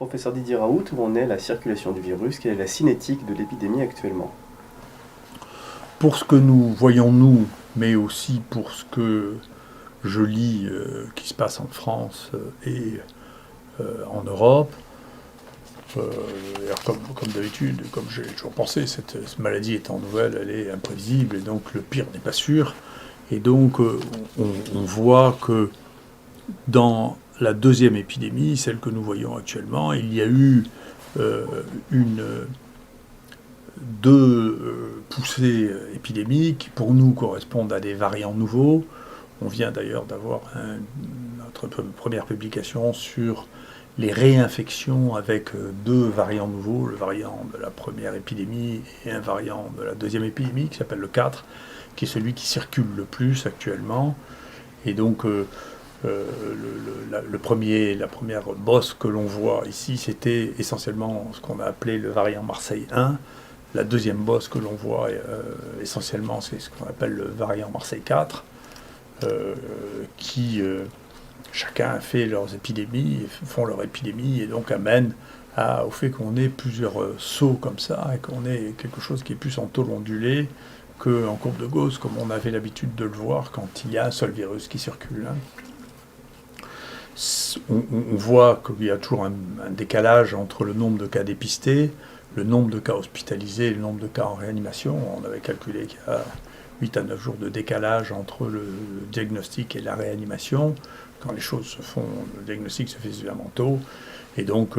Professeur Didier Raoult, où en est la circulation du virus? Quelle est la cinétique de l'épidémie actuellement? Pour ce que nous voyons nous, mais aussi pour ce que je lis qui se passe en France et en Europe, alors comme d'habitude, comme j'ai toujours pensé, cette maladie étant nouvelle, elle est imprévisible et donc le pire n'est pas sûr. Et donc on voit que dans la deuxième épidémie, celle que nous voyons actuellement, il y a eu deux poussées épidémiques qui pour nous correspondent à des variants nouveaux. On vient d'ailleurs d'avoir notre première publication sur les réinfections avec deux variants nouveaux, le variant de la première épidémie et un variant de la deuxième épidémie qui s'appelle le 4, qui est celui qui circule le plus actuellement. Et donc la première bosse que l'on voit ici, c'était essentiellement ce qu'on a appelé le variant Marseille 1. La deuxième bosse que l'on voit essentiellement, c'est ce qu'on appelle le variant Marseille 4, qui chacun fait leurs épidémies, font leur épidémie, et donc amène au fait qu'on ait plusieurs sauts comme ça, et qu'on ait quelque chose qui est plus en taux ondulé qu'en courbe de Gauss, comme on avait l'habitude de le voir quand il y a un seul virus qui circule. On voit qu'il y a toujours un décalage entre le nombre de cas dépistés, le nombre de cas hospitalisés et le nombre de cas en réanimation. On avait calculé qu'il y a 8 à 9 jours de décalage entre le diagnostic et la réanimation. Quand les choses se font, le diagnostic se fait suffisamment tôt. Et donc,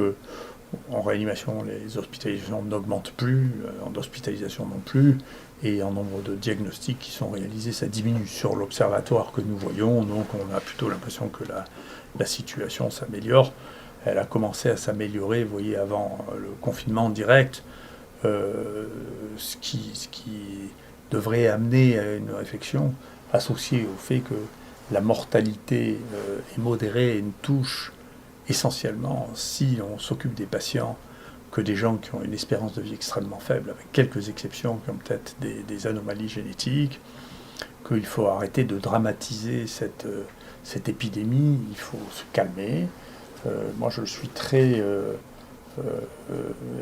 en réanimation, les hospitalisations n'augmentent plus, en hospitalisation non plus. Et en nombre de diagnostics qui sont réalisés, ça diminue. Sur l'observatoire que nous voyons, donc on a plutôt l'impression que la situation s'améliore. Elle a commencé à s'améliorer, vous voyez, avant le confinement direct, ce qui devrait amener à une réflexion associée au fait que la mortalité est modérée et ne touche essentiellement, si on s'occupe des patients, que des gens qui ont une espérance de vie extrêmement faible, avec quelques exceptions qui ont peut-être des anomalies génétiques, qu'il faut arrêter de dramatiser cette épidémie, il faut se calmer. Moi, je suis très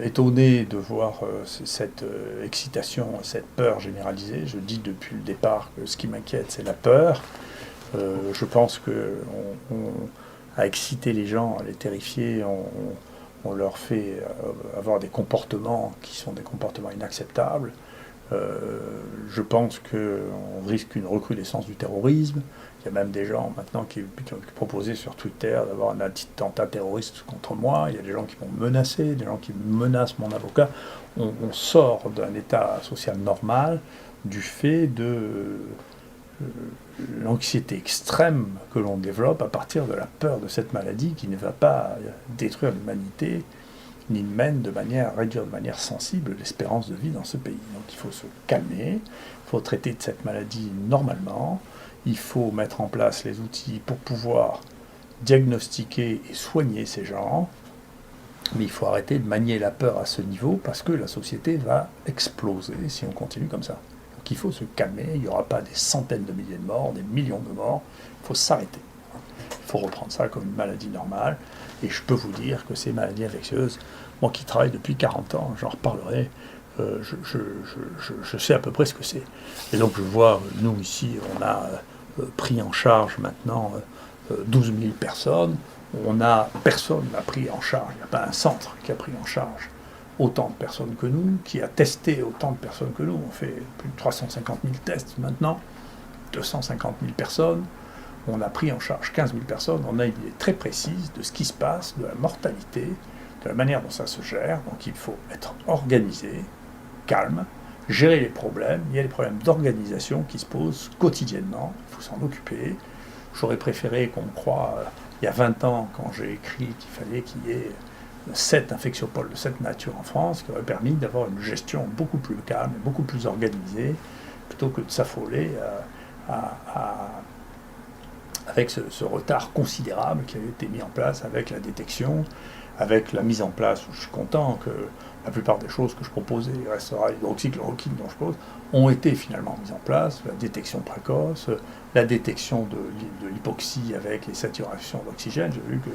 étonné de voir cette excitation, cette peur généralisée. Je dis depuis le départ que ce qui m'inquiète, c'est la peur. Je pense qu'on a excité les gens, à les terrifier, on leur fait avoir des comportements qui sont des comportements inacceptables. Je pense qu'on risque une recrudescence du terrorisme. Il y a même des gens maintenant qui ont proposé sur Twitter d'avoir un attentat terroriste contre moi. Il y a des gens qui m'ont menacé, des gens qui menacent mon avocat. On sort d'un état social normal du fait de l'anxiété extrême que l'on développe à partir de la peur de cette maladie qui ne va pas détruire l'humanité, ni même réduire de manière sensible l'espérance de vie dans ce pays. Donc il faut se calmer, il faut traiter de cette maladie normalement, il faut mettre en place les outils pour pouvoir diagnostiquer et soigner ces gens, mais il faut arrêter de manier la peur à ce niveau parce que la société va exploser si on continue comme ça. Donc il faut se calmer, il n'y aura pas des centaines de milliers de morts, des millions de morts, il faut s'arrêter. Il faut reprendre ça comme une maladie normale. Et je peux vous dire que ces maladies infectieuses, moi qui travaille depuis 40 ans, j'en reparlerai, je sais à peu près ce que c'est. Et donc je vois, nous ici, on a pris en charge maintenant 12 000 personnes. Personne n'a pris en charge, il n'y a pas un centre qui a pris en charge autant de personnes que nous, qui a testé autant de personnes que nous. On fait plus de 350 000 tests maintenant, 250 000 personnes. On a pris en charge 15 000 personnes, on a une idée très précise de ce qui se passe, de la mortalité, de la manière dont ça se gère. Donc il faut être organisé, calme, gérer les problèmes. Il y a des problèmes d'organisation qui se posent quotidiennement, il faut s'en occuper. J'aurais préféré qu'on croie, il y a 20 ans, quand j'ai écrit qu'il fallait qu'il y ait 7 infectiopoles de cette nature en France, qui aurait permis d'avoir une gestion beaucoup plus calme, beaucoup plus organisée, plutôt que de s'affoler avec ce retard considérable qui avait été mis en place avec la détection, avec la mise en place, où je suis content que la plupart des choses que je proposais, restera hydroxychloroquine dont je pose, ont été finalement mises en place, la détection précoce, la détection de l'hypoxie avec les saturations d'oxygène. J'ai vu que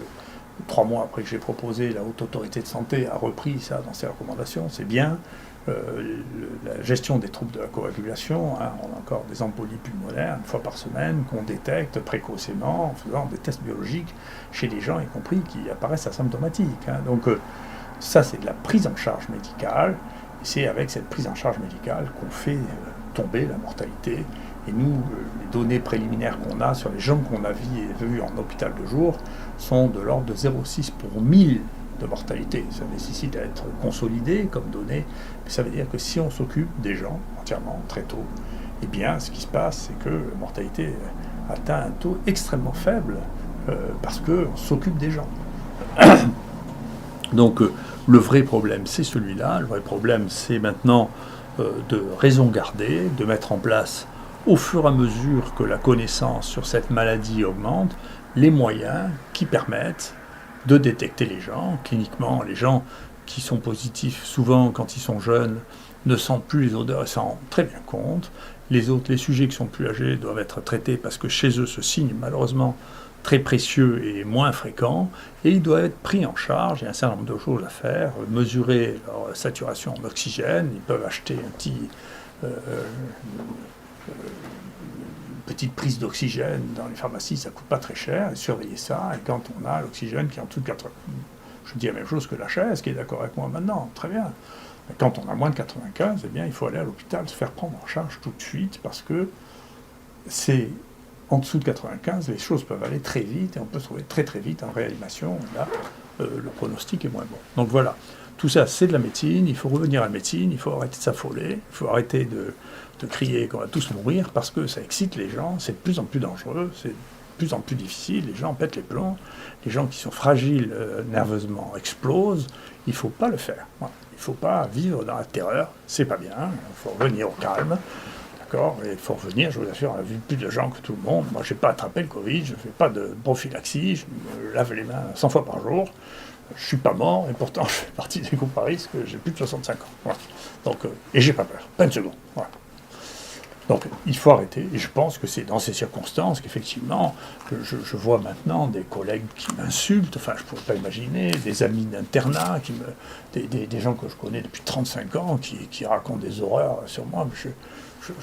3 mois après que j'ai proposé, la Haute Autorité de Santé a repris ça dans ses recommandations, c'est bien. La gestion des troubles de la coagulation, hein, on a encore des embolies pulmonaires une fois par semaine qu'on détecte précocement en faisant des tests biologiques chez les gens, y compris qui apparaissent asymptomatiques. Hein. Donc ça, c'est de la prise en charge médicale, et c'est avec cette prise en charge médicale qu'on fait tomber la mortalité. Et nous, les données préliminaires qu'on a sur les gens qu'on a vus en hôpital de jour sont de l'ordre de 0,6 pour 1000 de mortalité. Ça nécessite à être consolidé comme données, mais ça veut dire que si on s'occupe des gens entièrement très tôt, eh bien, ce qui se passe, c'est que la mortalité atteint un taux extrêmement faible parce qu'on s'occupe des gens. Donc, le vrai problème, c'est celui-là. Le vrai problème, c'est maintenant de raison garder, de mettre en place, au fur et à mesure que la connaissance sur cette maladie augmente, les moyens qui permettent de détecter les gens. Cliniquement, les gens qui sont positifs, souvent quand ils sont jeunes, ne sentent plus les odeurs et s'en rendent très bien compte. Les autres, les sujets qui sont plus âgés doivent être traités parce que chez eux, ce signe, malheureusement, très précieux et moins fréquent, et ils doivent être pris en charge. Il y a un certain nombre de choses à faire, mesurer leur saturation en oxygène, ils peuvent acheter petite prise d'oxygène dans les pharmacies, ça ne coûte pas très cher, et surveiller ça, et quand on a l'oxygène qui est en dessous de 80, je dis la même chose que la chaise, qui est d'accord avec moi maintenant, très bien. Mais quand on a moins de 95, eh bien, il faut aller à l'hôpital, se faire prendre en charge tout de suite, parce que c'est en dessous de 95, les choses peuvent aller très vite, et on peut se trouver très très vite en réanimation, et là, le pronostic est moins bon. Donc voilà, tout ça, c'est de la médecine, il faut revenir à la médecine, il faut arrêter de s'affoler, il faut arrêter de crier qu'on va tous mourir, parce que ça excite les gens, c'est de plus en plus dangereux, c'est de plus en plus difficile, les gens pètent les plombs, les gens qui sont fragiles nerveusement explosent, il ne faut pas le faire. Voilà. Il ne faut pas vivre dans la terreur, c'est pas bien, il faut revenir au calme, d'accord, et il faut revenir, je vous assure, on a vu plus de gens que tout le monde, moi je n'ai pas attrapé le Covid, je ne fais pas de prophylaxie, je me lave les mains 100 fois par jour, je ne suis pas mort, et pourtant je fais partie des groupes à risque, j'ai plus de 65 ans. Voilà. Donc, et j'ai pas peur, pas une seconde. Voilà. Donc il faut arrêter, et je pense que c'est dans ces circonstances qu'effectivement, je vois maintenant des collègues qui m'insultent, enfin je ne pourrais pas imaginer, des amis d'internat, des gens que je connais depuis 35 ans, qui racontent des horreurs sur moi, mais je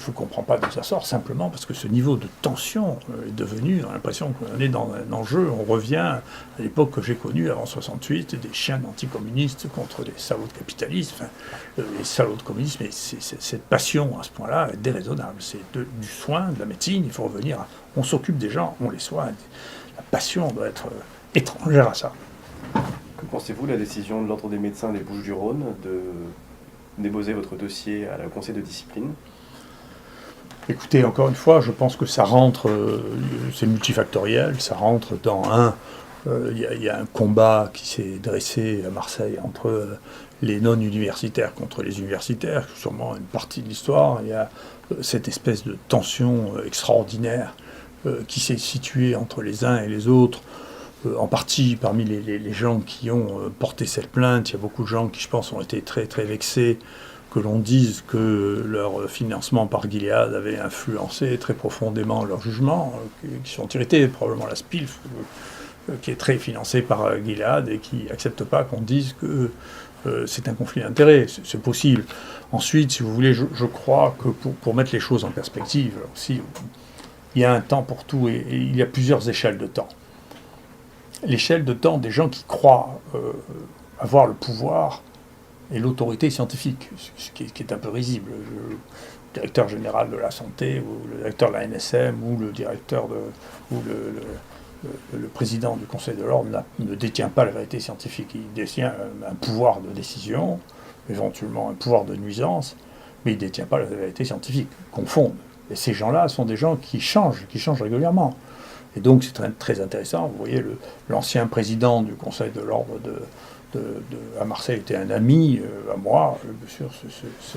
ne comprends pas d'où ça sort, simplement parce que ce niveau de tension est devenu, on a l'impression qu'on est dans un enjeu, on revient à l'époque que j'ai connue avant 68, des chiens anticommunistes contre des salauds de capitalistes, enfin, les salauds de communisme, et cette passion à ce point-là est déraisonnable, c'est du soin, de la médecine, il faut revenir on s'occupe des gens, on les soigne, la passion doit être étrangère à ça. Que pensez-vous de la décision de l'Ordre des médecins des Bouches-du-Rhône de déposer votre dossier au Conseil de discipline ? Écoutez, encore une fois, je pense que ça rentre, c'est multifactoriel, ça rentre dans il y a un combat qui s'est dressé à Marseille entre les non-universitaires contre les universitaires, sûrement une partie de l'histoire. Il y a cette espèce de tension extraordinaire qui s'est située entre les uns et les autres, en partie parmi les gens qui ont porté cette plainte. Il y a beaucoup de gens qui, je pense, ont été très, très vexés que l'on dise que leur financement par Gilead avait influencé très profondément leur jugement, qui sont irrités, probablement la SPILF, qui est très financée par Gilead et qui n'accepte pas qu'on dise que c'est un conflit d'intérêts. C'est possible. Ensuite, si vous voulez, je crois que pour mettre les choses en perspective, aussi, il y a un temps pour tout et il y a plusieurs échelles de temps. L'échelle de temps des gens qui croient avoir le pouvoir et l'autorité scientifique, ce qui est un peu risible. Le directeur général de la santé, ou le directeur de la NSM, ou le directeur le président du Conseil de l'Ordre ne détient pas la vérité scientifique. Il détient un pouvoir de décision, éventuellement un pouvoir de nuisance, mais il ne détient pas la vérité scientifique. Confondent. Et ces gens-là sont des gens qui changent régulièrement. Et donc c'est très, très intéressant. Vous voyez, l'ancien président du Conseil de l'Ordre à Marseille était un ami à moi. Bien sûr,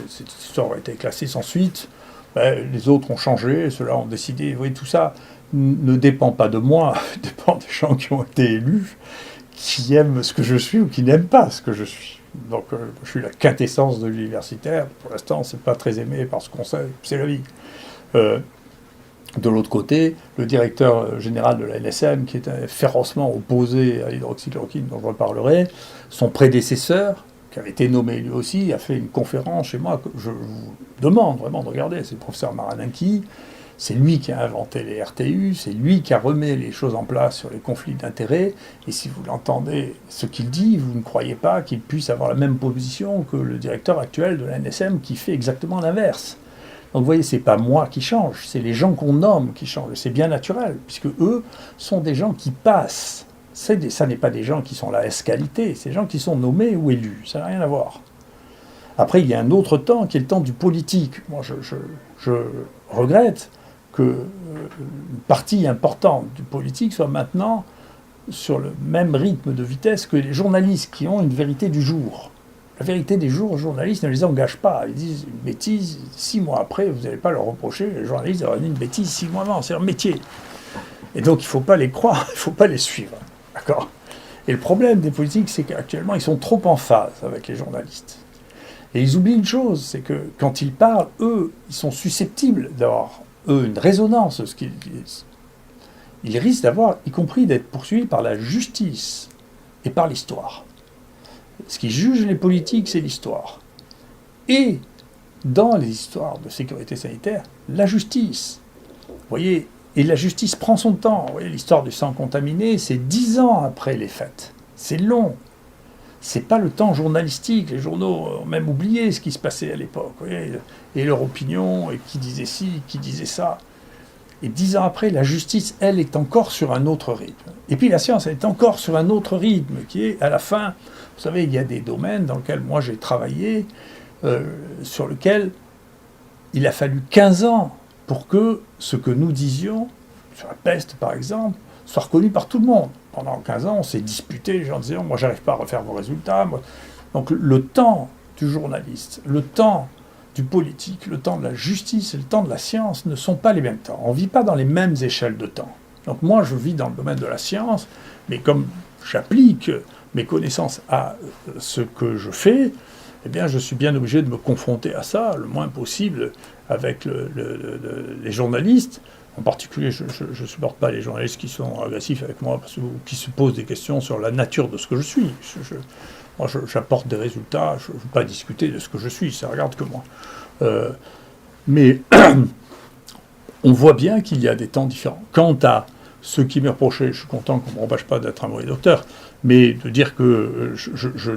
cette histoire a été classée sans suite. Les autres ont changé, ceux-là ont décidé. Vous voyez, tout ça ne dépend pas de moi, dépend des gens qui ont été élus, qui aiment ce que je suis ou qui n'aiment pas ce que je suis. Donc je suis la quintessence de l'universitaire. Pour l'instant, c'est pas très aimé par ce conseil, c'est la vie. De l'autre côté, le directeur général de la NSM, qui était férocement opposé à l'hydroxychloroquine, dont je reparlerai, son prédécesseur, qui avait été nommé lui aussi, a fait une conférence chez moi, que je vous demande vraiment de regarder, c'est le professeur Maraninki, c'est lui qui a inventé les RTU, c'est lui qui a remis les choses en place sur les conflits d'intérêts, et si vous l'entendez, ce qu'il dit, vous ne croyez pas qu'il puisse avoir la même position que le directeur actuel de la NSM, qui fait exactement l'inverse. Donc vous voyez, c'est pas moi qui change, c'est les gens qu'on nomme qui changent. C'est bien naturel, puisque eux sont des gens qui passent. Ça n'est pas des gens qui sont la S-qualité, c'est des gens qui sont nommés ou élus. Ça n'a rien à voir. Après, il y a un autre temps qui est le temps du politique. Moi, je regrette qu'une partie importante du politique soit maintenant sur le même rythme de vitesse que les journalistes qui ont une vérité du jour. La vérité des jours, les journalistes ne les engagent pas. Ils disent une bêtise, 6 mois après, vous n'allez pas leur reprocher. Les journalistes auraient dit une bêtise 6 mois avant, c'est leur métier. Et donc il ne faut pas les croire, il ne faut pas les suivre. D'accord ? Et le problème des politiques, c'est qu'actuellement, ils sont trop en phase avec les journalistes. Et ils oublient une chose, c'est que quand ils parlent, eux, ils sont susceptibles d'avoir, eux, une résonance de ce qu'ils disent. Ils risquent d'avoir, y compris d'être poursuivis par la justice et par l'histoire. Ce qui juge les politiques, c'est l'histoire. Et dans les histoires de sécurité sanitaire, la justice. Vous voyez, et la justice prend son temps. Vous voyez, l'histoire du sang contaminé, c'est 10 ans après les faits. C'est long. C'est pas le temps journalistique. Les journaux ont même oublié ce qui se passait à l'époque. Vous voyez, et leur opinion, et qui disait ci, qui disait ça. Et 10 ans après, la justice, elle, est encore sur un autre rythme. Et puis la science, elle est encore sur un autre rythme, qui est, à la fin, vous savez, il y a des domaines dans lesquels moi j'ai travaillé, sur lesquels il a fallu 15 ans pour que ce que nous disions, sur la peste par exemple, soit reconnu par tout le monde. Pendant 15 ans, on s'est disputé, les gens disaient, moi j'arrive pas à refaire vos résultats. Moi. Donc le temps du journaliste, le temps du politique, le temps de la justice et le temps de la science ne sont pas les mêmes temps. On ne vit pas dans les mêmes échelles de temps. Donc moi, je vis dans le domaine de la science, mais comme j'applique mes connaissances à ce que je fais, eh bien, je suis bien obligé de me confronter à ça le moins possible avec les journalistes. En particulier, je ne supporte pas les journalistes qui sont agressifs avec moi, parce que, qui se posent des questions sur la nature de ce que je suis. Moi, j'apporte des résultats, je ne veux pas discuter de ce que je suis, ça regarde que moi. Mais on voit bien qu'il y a des temps différents. Quant à ce qui m'est reproché, je suis content qu'on ne me reproche pas d'être un mauvais docteur, mais de dire que je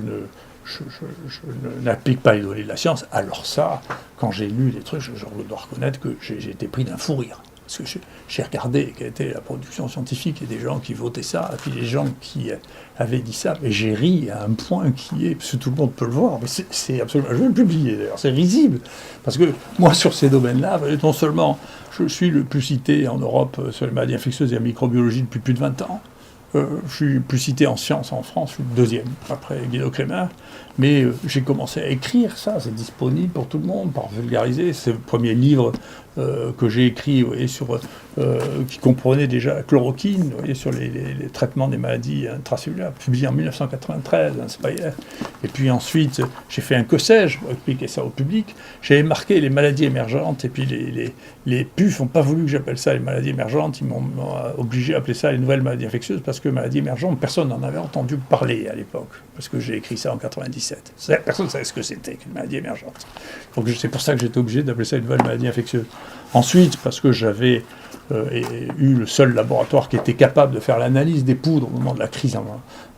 n'applique pas les données de la science, alors ça, quand j'ai lu des trucs, je dois reconnaître que j'ai été pris d'un fou rire. Parce que j'ai regardé quelle était la production scientifique et des gens qui votaient ça, et puis les gens qui avaient dit ça, et j'ai ri à un point qui est, parce que tout le monde peut le voir, mais c'est absolument... Je vais le publier d'ailleurs, c'est risible, parce que moi sur ces domaines-là, non seulement je suis le plus cité en Europe sur les maladies infectieuses et la microbiologie depuis plus de 20 ans, je suis plus cité en sciences en France, je suis le deuxième, après Guido Kremer, mais j'ai commencé à écrire ça, c'est disponible pour tout le monde, par vulgariser, c'est le premier livre que j'ai écrit, vous voyez, qui comprenait déjà la chloroquine, vous voyez, sur les traitements des maladies intracellulaires, publié en 1993, hein, c'est pas hier. Et puis ensuite, j'ai fait un que sais-je pour expliquer ça au public. J'avais marqué les maladies émergentes, et puis les PUF n'ont pas voulu que j'appelle ça les maladies émergentes, ils m'ont obligé à appeler ça les nouvelles maladies infectieuses, parce que maladies émergentes, personne n'en avait entendu parler à l'époque, parce que j'ai écrit ça en 97. Personne ne savait ce que c'était qu'une maladie émergente. Donc c'est pour ça que j'étais obligé d'appeler ça une nouvelle maladie infectieuse. Ensuite, parce que j'avais eu le seul laboratoire qui était capable de faire l'analyse des poudres au moment de la crise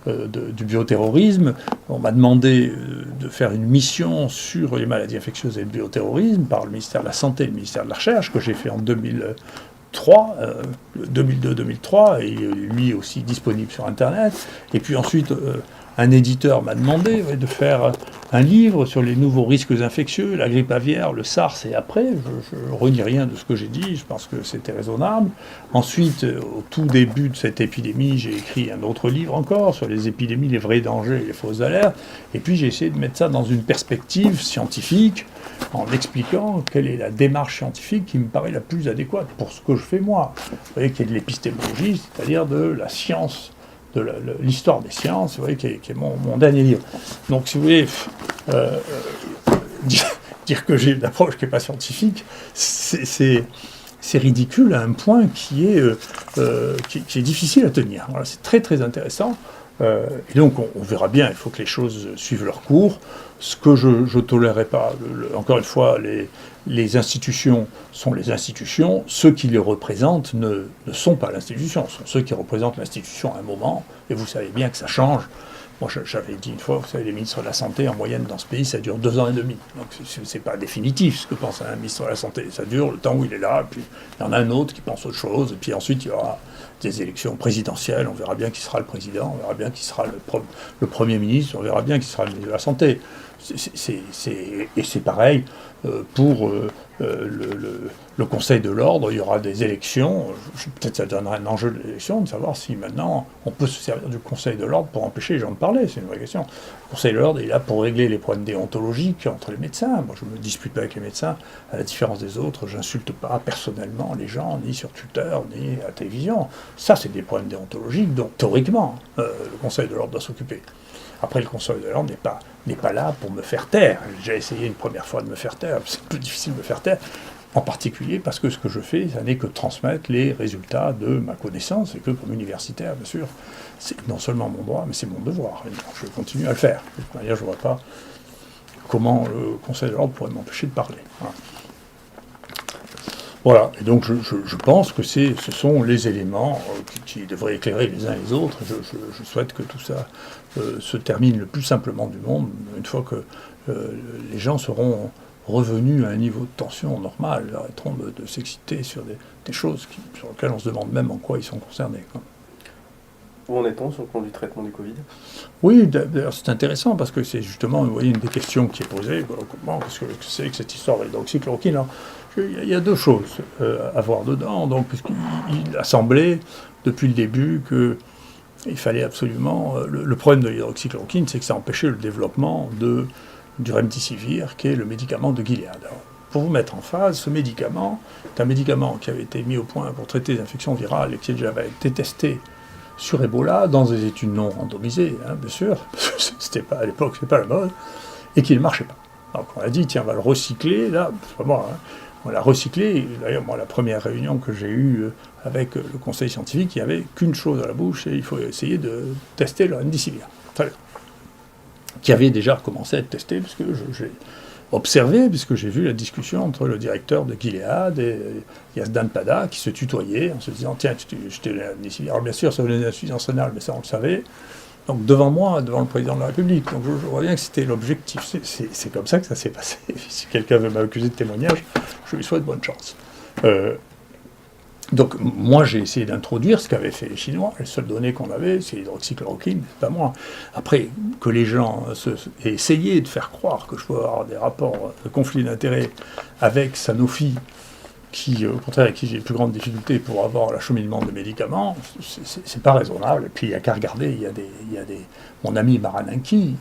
du bioterrorisme, on m'a demandé de faire une mission sur les maladies infectieuses et le bioterrorisme par le ministère de la Santé et le ministère de la Recherche, que j'ai fait en 2002-2003, et lui aussi disponible sur Internet. Et puis ensuite, un éditeur m'a demandé de faire un livre sur les nouveaux risques infectieux, la grippe aviaire, le SARS et après. Je ne renie rien de ce que j'ai dit, je pense que c'était raisonnable. Ensuite, au tout début de cette épidémie, j'ai écrit un autre livre encore sur les épidémies, les vrais dangers et les fausses alertes. Et puis j'ai essayé de mettre ça dans une perspective scientifique, en expliquant quelle est la démarche scientifique qui me paraît la plus adéquate pour ce que je fais moi. Vous voyez, qui est de l'épistémologie, c'est-à-dire de la science, de l'histoire des sciences, vous voyez, qui est mon dernier livre. Donc, si vous voulez, dire que j'ai une approche qui n'est pas scientifique, c'est c'est ridicule à un point qui est difficile à tenir. Voilà, c'est très très intéressant. Et donc on verra bien, il faut que les choses suivent leur cours. Ce que je ne tolérerai pas, encore une fois, les institutions sont les institutions, ceux qui les représentent ne sont pas l'institution, sont ceux qui représentent l'institution à un moment, et vous savez bien que ça change. Moi, j'avais dit une fois, vous savez, les ministres de la Santé, en moyenne, dans ce pays, ça dure 2 ans et demi. Donc, c'est pas définitif, ce que pense un ministre de la Santé. Ça dure le temps où il est là, puis il y en a un autre qui pense autre chose, et puis ensuite, il y aura des élections présidentielles, on verra bien qui sera le président, on verra bien qui sera le Premier ministre, on verra bien qui sera le ministre de la Santé. Et c'est pareil pour le Conseil de l'Ordre, il y aura des élections. Peut-être ça donnera un enjeu de l'élection, de savoir si maintenant on peut se servir du Conseil de l'Ordre pour empêcher les gens de parler, c'est une vraie question. Le Conseil de l'Ordre est là pour régler les problèmes déontologiques entre les médecins. Moi je ne me dispute pas avec les médecins, à la différence des autres, j'insulte pas personnellement les gens, ni sur Twitter, ni à la télévision. Ça c'est des problèmes déontologiques dont théoriquement le Conseil de l'Ordre doit s'occuper. Après, le Conseil de l'Ordre n'est pas là pour me faire taire. J'ai essayé une première fois de me faire taire, c'est un peu difficile de me faire taire, en particulier parce que ce que je fais, ça n'est que transmettre les résultats de ma connaissance, et que comme universitaire, bien sûr, c'est non seulement mon droit, mais c'est mon devoir. Et donc, je continue à le faire. De toute manière, je ne vois pas comment le Conseil de l'Ordre pourrait m'empêcher de parler. Voilà, et donc je pense que ce sont les éléments qui devraient éclairer les uns les autres. Je souhaite que tout ça se termine le plus simplement du monde, une fois que les gens seront revenus à un niveau de tension normal, ils arrêteront de s'exciter sur des choses sur lesquelles on se demande même en quoi ils sont concernés, quoi. Où en est-on sur le plan du traitement du Covid ? Oui, d'ailleurs c'est intéressant parce que c'est justement, vous voyez, une des questions qui est posée. Comment qu'est-ce que c'est que cette histoire de l'hydroxychloroquine ? Il y a deux choses à voir dedans. Donc, puisqu'il a semblé depuis le début qu'il fallait absolument. Le problème de l'hydroxychloroquine, c'est que ça empêchait le développement du remdesivir, qui est le médicament de Gilead. Alors, pour vous mettre en phase, ce médicament est un médicament qui avait été mis au point pour traiter les infections virales et qui avait été testé sur Ebola, dans des études non randomisées, bien sûr, c'était pas, à l'époque, c'était pas la mode, et qui ne marchait pas. Donc on a dit, tiens, on va le recycler, là, c'est pas moi, on l'a recyclé. D'ailleurs, moi, la première réunion que j'ai eue avec le conseil scientifique, il n'y avait qu'une chose à la bouche, et il faut essayer de tester le remdesivir. Très bien. Qui avait déjà commencé à être testé, puisque j'ai observé, puisque j'ai vu la discussion entre le directeur de Gilead et Yazdan Pada, qui se tutoyaient en se disant, tiens, je t'ai le remdesivir. Alors bien sûr, ça venait d'insuffisance rénale, mais ça on le savait. Donc devant moi, devant le président de la République. Donc je vois bien que c'était l'objectif. C'est comme ça que ça s'est passé. Si quelqu'un veut m'accuser de témoignage, je lui souhaite bonne chance. Donc moi j'ai essayé d'introduire ce qu'avaient fait les Chinois. Les seules données qu'on avait, c'est l'hydroxychloroquine, c'est pas moi. Après, que les gens aient essayé de faire croire que je peux avoir des rapports de conflit d'intérêts avec Sanofi, qui, au contraire, avec qui j'ai les plus grandes difficultés pour avoir l'acheminement de médicaments, c'est pas raisonnable. Et puis il n'y a qu'à regarder, il y a mon ami Marananki,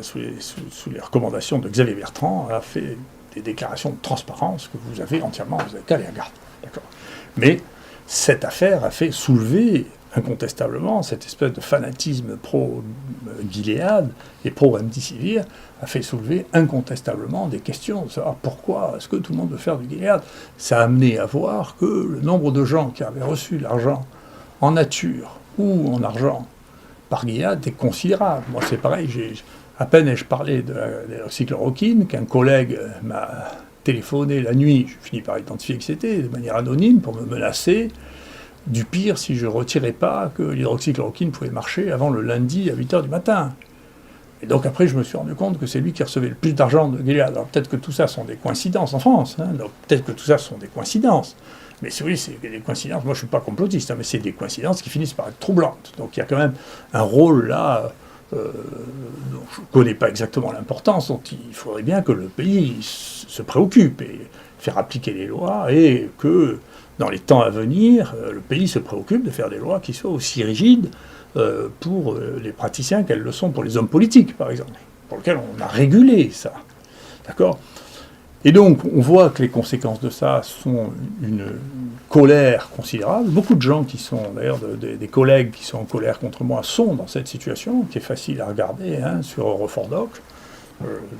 sous les recommandations de Xavier Bertrand, a fait des déclarations de transparence que vous avez entièrement, vous n'avez qu'à les regarder. D'accord. Mais cette affaire a fait soulever incontestablement cette espèce de fanatisme pro-Gilead et pro-remdesivir, a fait soulever incontestablement des questions de savoir pourquoi est-ce que tout le monde veut faire du Gilead. Ça a amené à voir que le nombre de gens qui avaient reçu l'argent en nature ou en argent par Gilead est considérable. Moi c'est pareil, à peine ai-je parlé de l'hydroxychloroquine qu'un collègue m'a téléphoné la nuit, je finis par identifier que c'était, de manière anonyme, pour me menacer du pire si je ne retirais pas que l'hydroxychloroquine pouvait marcher avant le lundi à 8h du matin. Et donc après, je me suis rendu compte que c'est lui qui recevait le plus d'argent de Gilead. Alors peut-être que tout ça sont des coïncidences en France, donc peut-être que tout ça sont des coïncidences. Mais oui, c'est des coïncidences, moi je ne suis pas complotiste, mais c'est des coïncidences qui finissent par être troublantes. Donc il y a quand même un rôle là, dont je ne connais pas exactement l'importance, dont il faudrait bien que le pays se préoccupe et faire appliquer les lois, et que dans les temps à venir, le pays se préoccupe de faire des lois qui soient aussi rigides pour les praticiens qu'elles le sont pour les hommes politiques, par exemple, pour lesquels on a régulé ça. D'accord ? Et donc, on voit que les conséquences de ça sont une colère considérable. Beaucoup de gens qui sont, d'ailleurs, des collègues qui sont en colère contre moi, sont dans cette situation, qui est facile à regarder sur Eurofordoc.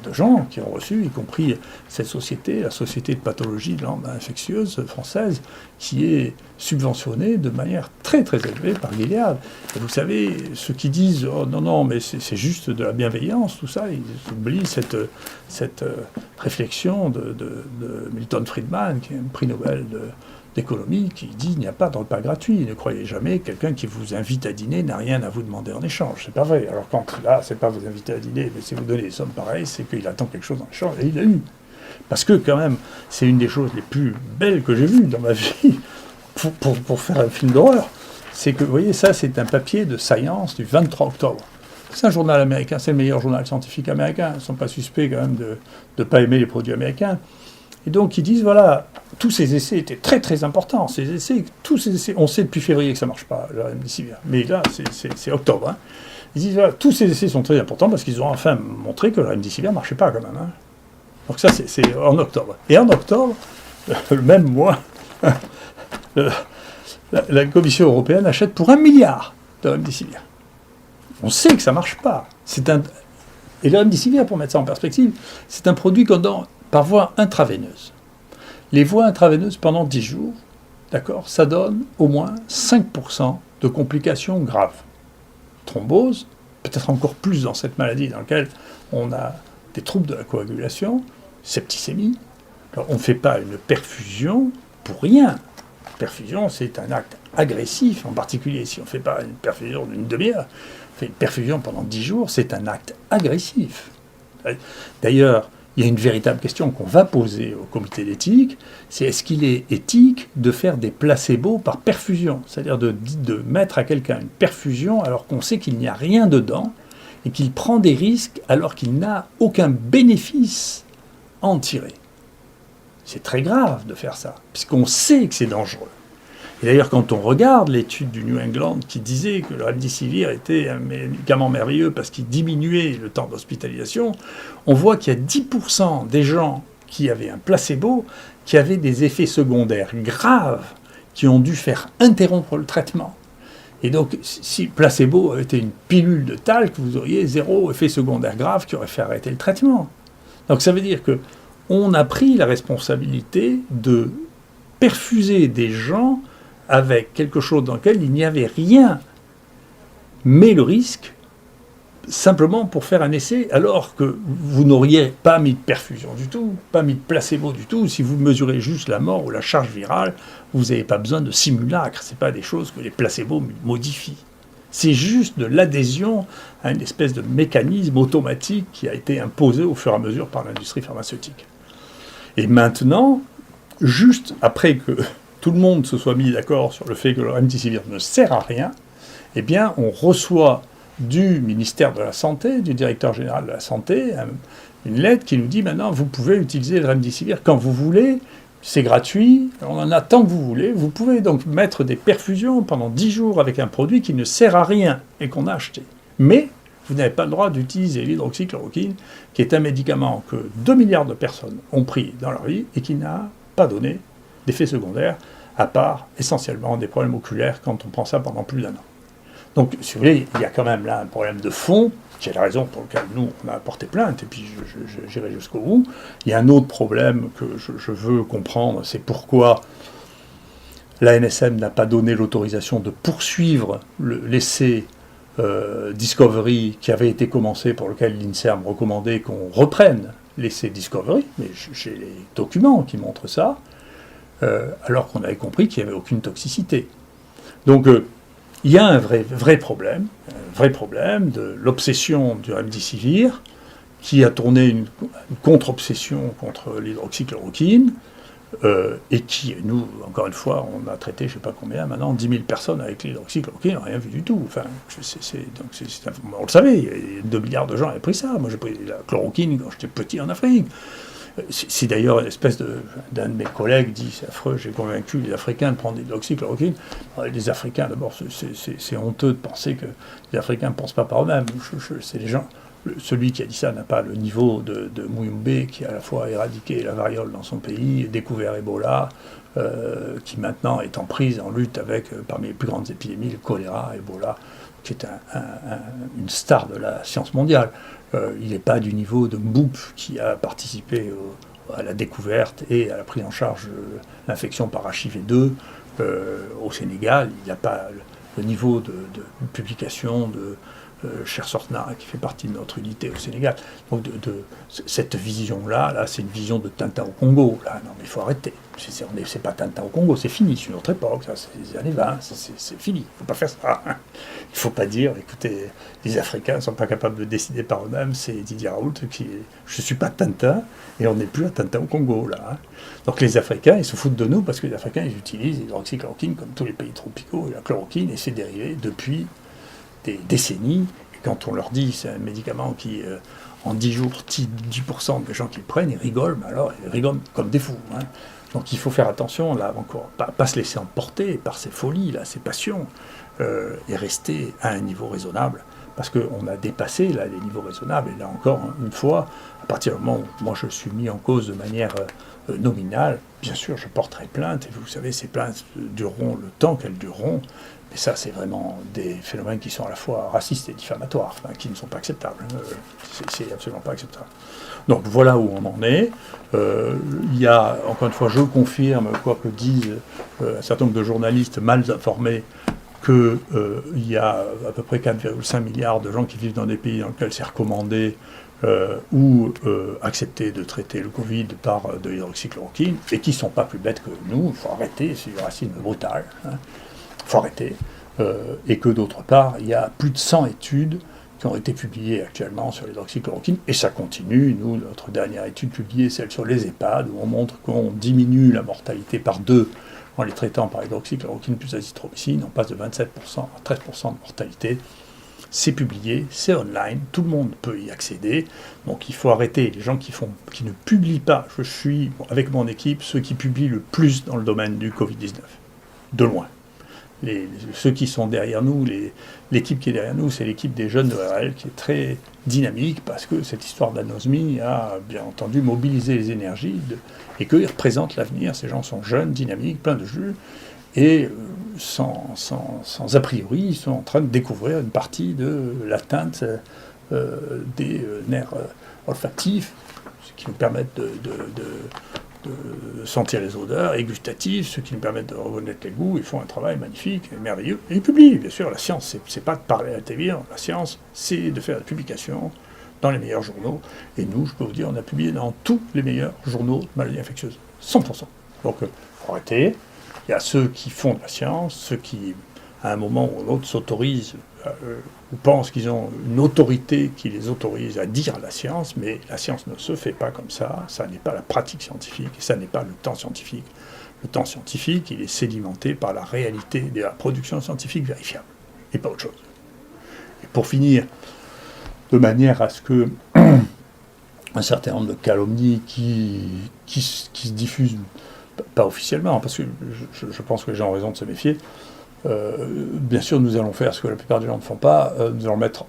de gens qui ont reçu, y compris cette société, la Société de pathologie de langue infectieuse française, qui est subventionnée de manière très très élevée par Gilead. Et vous savez, ceux qui disent « Oh non, non, mais c'est juste de la bienveillance », tout ça, ils oublient cette réflexion de Milton Friedman, qui est un prix Nobel d'économie, qui dit il n'y a pas de repas gratuit. Ne croyez jamais quelqu'un qui vous invite à dîner n'a rien à vous demander en échange. C'est pas vrai. Alors quand là, c'est pas vous inviter à dîner, mais c'est vous donner des sommes pareilles, c'est qu'il attend quelque chose en échange. Et il a eu. Parce que quand même, c'est une des choses les plus belles que j'ai vues dans ma vie pour faire un film d'horreur. C'est que, vous voyez, ça, c'est un papier de Science du 23 octobre. C'est un journal américain, c'est le meilleur journal scientifique américain. Ils ne sont pas suspects quand même de ne pas aimer les produits américains. Et donc ils disent, voilà, tous ces essais étaient très très importants. Tous ces essais, on sait depuis février que ça ne marche pas, le remdesivir. Mais là, c'est octobre. Hein. Ils disent, voilà, tous ces essais sont très importants parce qu'ils ont enfin montré que le remdesivir ne marchait pas quand même. Hein. Donc ça, c'est en octobre. Et en octobre, le même mois, la Commission européenne achète pour 1 milliard de remdesivir. On sait que ça ne marche pas. Et le remdesivir, pour mettre ça en perspective, c'est un produit qu'on donne par voie intraveineuse. Les voies intraveineuses pendant 10 jours, d'accord, ça donne au moins 5% de complications graves. Thrombose, peut-être encore plus dans cette maladie dans laquelle on a des troubles de la coagulation, septicémie. Alors, on ne fait pas une perfusion pour rien. La perfusion, c'est un acte agressif, en particulier si on ne fait pas une perfusion d'une demi-heure. On fait une perfusion pendant 10 jours, c'est un acte agressif. D'ailleurs, il y a une véritable question qu'on va poser au comité d'éthique, c'est est-ce qu'il est éthique de faire des placebos par perfusion, c'est-à-dire de mettre à quelqu'un une perfusion alors qu'on sait qu'il n'y a rien dedans et qu'il prend des risques alors qu'il n'a aucun bénéfice à en tirer. C'est très grave de faire ça, puisqu'on sait que c'est dangereux. Et d'ailleurs, quand on regarde l'étude du New England qui disait que le remdesivir était un médicament merveilleux parce qu'il diminuait le temps d'hospitalisation, on voit qu'il y a 10% des gens qui avaient un placebo qui avaient des effets secondaires graves qui ont dû faire interrompre le traitement. Et donc, si le placebo avait été une pilule de talc, vous auriez 0 effet secondaire grave qui aurait fait arrêter le traitement. Donc ça veut dire qu'on a pris la responsabilité de perfuser des gens avec quelque chose dans lequel il n'y avait rien, mais le risque, simplement pour faire un essai, alors que vous n'auriez pas mis de perfusion du tout, pas mis de placebo du tout. Si vous mesurez juste la mort ou la charge virale, vous n'avez pas besoin de simulacre. Ce n'est pas des choses que les placebos modifient. C'est juste de l'adhésion à une espèce de mécanisme automatique qui a été imposé au fur et à mesure par l'industrie pharmaceutique. Et maintenant, juste après que tout le monde se soit mis d'accord sur le fait que le remdesivir ne sert à rien, eh bien, on reçoit du ministère de la Santé, du directeur général de la Santé, une lettre qui nous dit maintenant, vous pouvez utiliser le remdesivir quand vous voulez, c'est gratuit, on en a tant que vous voulez, vous pouvez donc mettre des perfusions pendant 10 jours avec un produit qui ne sert à rien et qu'on a acheté. Mais vous n'avez pas le droit d'utiliser l'hydroxychloroquine, qui est un médicament que 2 milliards de personnes ont pris dans leur vie et qui n'a pas donné d'effets secondaires, à part essentiellement des problèmes oculaires quand on prend ça pendant plus d'un an. Donc, si vous voulez, il y a quand même là un problème de fond, qui est la raison pour laquelle nous, on a porté plainte, et puis j'irai jusqu'au bout. Il y a un autre problème que je veux comprendre, c'est pourquoi l'ANSM n'a pas donné l'autorisation de poursuivre l'essai Discovery qui avait été commencé, pour lequel l'INSERM recommandait qu'on reprenne l'essai Discovery, mais j'ai les documents qui montrent ça, alors qu'on avait compris qu'il n'y avait aucune toxicité. Donc, il y a un vrai problème de l'obsession du remdesivir, qui a tourné une contre-obsession contre l'hydroxychloroquine, et qui, nous, encore une fois, on a traité, je ne sais pas combien, maintenant, 10 000 personnes avec l'hydroxychloroquine, rien vu du tout. Enfin, on le savait, 2 milliards de gens avaient pris ça. Moi, j'ai pris la chloroquine quand j'étais petit en Afrique. Si d'ailleurs une espèce d'un de mes collègues dit c'est affreux, j'ai convaincu les Africains de prendre de l'hydroxychloroquine. Les Africains, d'abord, c'est honteux de penser que les Africains ne pensent pas par eux-mêmes. C'est les gens. Celui qui a dit ça n'a pas le niveau de Muyumbe, qui a à la fois éradiqué la variole dans son pays, découvert Ebola. qui maintenant est en prise, en lutte avec, parmi les plus grandes épidémies, le choléra, Ebola, qui est une star de la science mondiale. Il n'est pas du niveau de Mboup, qui a participé à la découverte et à la prise en charge de l'infection par HIV2 au Sénégal. Il n'a pas le niveau de publication de Cher Sortna, qui fait partie de notre unité au Sénégal. Donc cette vision-là, c'est une vision de Tintin au Congo. Là, non, mais il faut arrêter. C'est pas Tintin au Congo, c'est fini, c'est une autre époque, ça, c'est les années 20, c'est fini. Il ne faut pas faire ça. Il ne faut pas dire, écoutez, les Africains ne sont pas capables de décider par eux-mêmes, c'est Didier Raoult qui est... Je ne suis pas Tintin, et on n'est plus à Tintin au Congo, là. Donc les Africains, ils se foutent de nous, parce que les Africains, ils utilisent l'hydroxychloroquine, comme tous les pays tropicaux, et la chloroquine et ses dérivés, depuis des décennies. Et quand on leur dit c'est un médicament qui, en 10 jours, 10% des gens qui le prennent, ils rigolent, mais alors ils rigolent comme des fous. Hein. Donc il faut faire attention, là encore, pas se laisser emporter par ces folies, là, ces passions, et rester à un niveau raisonnable. Parce qu'on a dépassé là, les niveaux raisonnables. Et là encore, une fois, à partir du moment où moi je suis mis en cause de manière nominale, bien sûr je porterai plainte, et vous savez, ces plaintes dureront le temps qu'elles dureront. Et ça, c'est vraiment des phénomènes qui sont à la fois racistes et diffamatoires, enfin, qui ne sont pas acceptables. C'est absolument pas acceptable. Donc voilà où on en est. Il y a, encore une fois, je confirme, quoi que disent un certain nombre de journalistes mal informés, qu'il y a à peu près 4,5 milliards de gens qui vivent dans des pays dans lesquels c'est recommandé ou accepté de traiter le Covid par de l'hydroxychloroquine, et qui ne sont pas plus bêtes que nous. Il faut arrêter, c'est du racisme brutal. Hein. Il faut arrêter, et que d'autre part, il y a plus de 100 études qui ont été publiées actuellement sur l'hydroxychloroquine, et ça continue. Nous, notre dernière étude publiée, celle sur les EHPAD, où on montre qu'on diminue la mortalité par 2 en les traitant par hydroxychloroquine plus azithromycine, on passe de 27% à 13% de mortalité. C'est publié, c'est online, tout le monde peut y accéder, donc il faut arrêter les gens qui ne publient pas. Je suis, avec mon équipe, ceux qui publient le plus dans le domaine du Covid-19, de loin. Ceux qui sont derrière nous, l'équipe qui est derrière nous, c'est l'équipe des jeunes de RL qui est très dynamique, parce que cette histoire d'anosmie a bien entendu mobilisé les énergies et qu'ils représentent l'avenir. Ces gens sont jeunes, dynamiques, pleins de jus, et sans a priori, ils sont en train de découvrir une partie de l'atteinte des nerfs olfactifs, ce qui nous permettent de sentir les odeurs, et gustatifs, ce qui nous permettent de reconnaître les goûts. Ils font un travail magnifique et merveilleux. Et ils publient, bien sûr. La science, c'est pas de parler à la télévision. La science, c'est de faire des publications dans les meilleurs journaux. Et nous, je peux vous dire, on a publié dans tous les meilleurs journaux de maladies infectieuses. 100%. Donc, il faut arrêter. Il y a ceux qui font de la science, ceux qui, à un moment ou l'autre, s'autorisent ou pensent qu'ils ont une autorité qui les autorise à dire la science, mais la science ne se fait pas comme ça n'est pas la pratique scientifique, et ça n'est pas le temps scientifique. Le temps scientifique, il est sédimenté par la réalité de la production scientifique vérifiable, et pas autre chose. Et pour finir, de manière à ce que un certain nombre de calomnies qui se diffusent, pas officiellement, parce que je pense que les gens ont raison de se méfier, bien sûr, nous allons faire ce que la plupart des gens ne font pas, nous allons mettre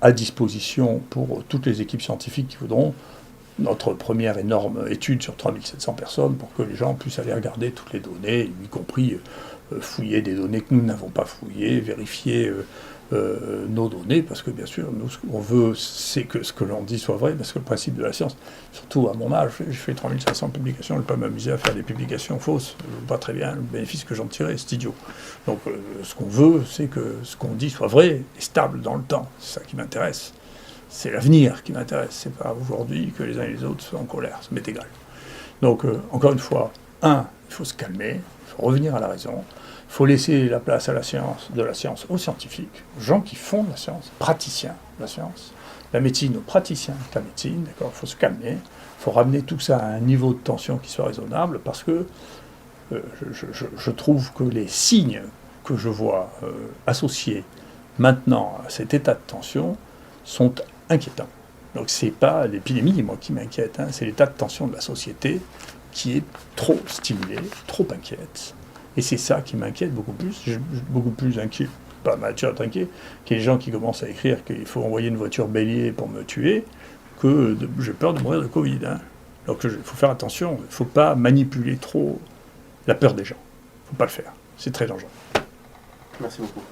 à disposition pour toutes les équipes scientifiques qui voudront notre première énorme étude sur 3700 personnes pour que les gens puissent aller regarder toutes les données, y compris fouiller des données que nous n'avons pas fouillées, vérifier nos données, parce que bien sûr, nous, ce qu'on veut, c'est que ce que l'on dit soit vrai, parce que le principe de la science, surtout à mon âge, je fais 3500 publications, je ne vais pas m'amuser à faire des publications fausses, je ne vois pas très bien le bénéfice que j'en tirais, c'est idiot. Donc ce qu'on veut, c'est que ce qu'on dit soit vrai et stable dans le temps, c'est ça qui m'intéresse. C'est l'avenir qui m'intéresse, c'est pas aujourd'hui que les uns et les autres soient en colère, ça m'est égal. Donc, encore une fois, il faut se calmer, il faut revenir à la raison, il faut laisser la place à la science, de la science aux scientifiques, aux gens qui font de la science, praticiens de la science, la médecine aux praticiens de la médecine, d'accord, il faut se calmer, il faut ramener tout ça à un niveau de tension qui soit raisonnable, parce que je trouve que les signes que je vois associés maintenant à cet état de tension sont inquiétants. Donc c'est pas l'épidémie, moi, qui m'inquiète, c'est l'état de tension de la société qui est trop stimulé, trop inquiète. Et c'est ça qui m'inquiète beaucoup plus. Je suis beaucoup plus inquiet, pas Mathieu inquiet, qu'il y ait des gens qui commencent à écrire qu'il faut envoyer une voiture bélier pour me tuer, que j'ai peur de mourir de Covid. Donc il faut faire attention, il ne faut pas manipuler trop la peur des gens. Il ne faut pas le faire. C'est très dangereux. Merci beaucoup.